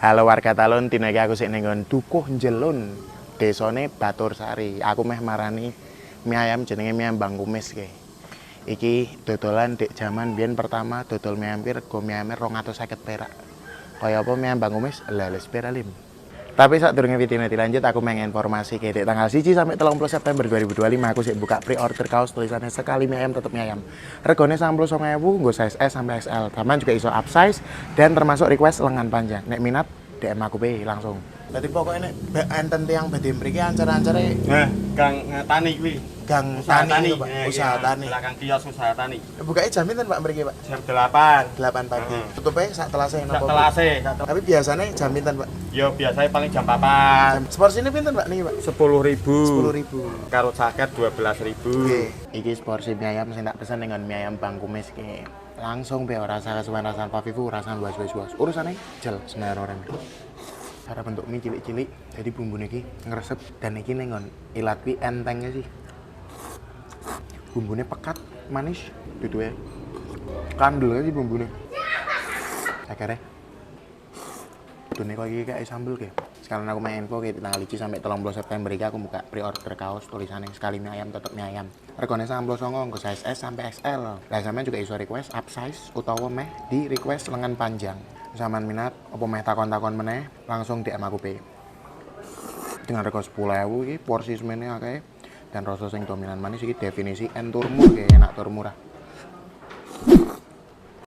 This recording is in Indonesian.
Halo warga Talun, dina iki aku sik ning nggon Dukuh Jelun, desane Batursari. Aku meh marani mie ayam jenenge mie ayam Bang Kumis iki. Iki dodolan dek jaman biyen pertama dodol mie ayam rego mie ayame 250 perak. Kaya apa mie ayam Bang Kumis? Lah les peralim. Tapi saat durunge video dilanjut aku pengen informasi ke dek tanggal 1 sampai 30 September 2025 aku sik buka pre-order kaos tulisannya sekali mie ayam tetep mie ayam. Regane 99.000 nggo size S sampai XL. Taman juga iso upsize dan termasuk request lengan panjang. Nek minat DM aku be langsung. Dadi pokoknya nek enten tiyang badhe mriki ancer-ancere Gang Tani kuwi. Gang Usaha Tani, Tani, Pak. Usaha Tani. Belakang kios Usaha Tani. Bukanya jam pinten Pak mriki, Pak? Jam 8. 8 pagi. Tutupnya sak telase Sak napa? telase. Tapi biasanya jam pinten, Pak? Yo biasanya paling jam 4. Seporsi ini pinten, Pak niki, Pak? 10.000. 10.000. Karo jaket 12.000. Oke. Iki seporsi mie ayam sing tak pesen dengan mie ayam Bang Kumis ki. Langsung be ora rasa kesuwen rasan pavivu, rasan luas-luas. Urusane jel semenar orang. Cara bentuk mie cilik-cilik, jadi bumbune iki ngresep dan iki ning nggon ilat pi entengnya sih. Bumbunya pekat, manis, duduhe. Kandel sih bumbune. Akhirnya dunia kok iki kayak sambel ke. Sekarang aku main info ke tanggal 1 sampai 30 September iki aku buka pre-order kaos tulisannya sekali mie ayam tetep mie ayam. Regane 99 nggo size S sampai XL. Lah sampean juga iso request upsize utawa meh di request lengan panjang. Sampean minat apa meh takon-takon meneh langsung DM aku pe. Dengan rego 10.000 iki porsi semene akeh dan rasa sing dominan manis iki definisi entur murah enak tur murah.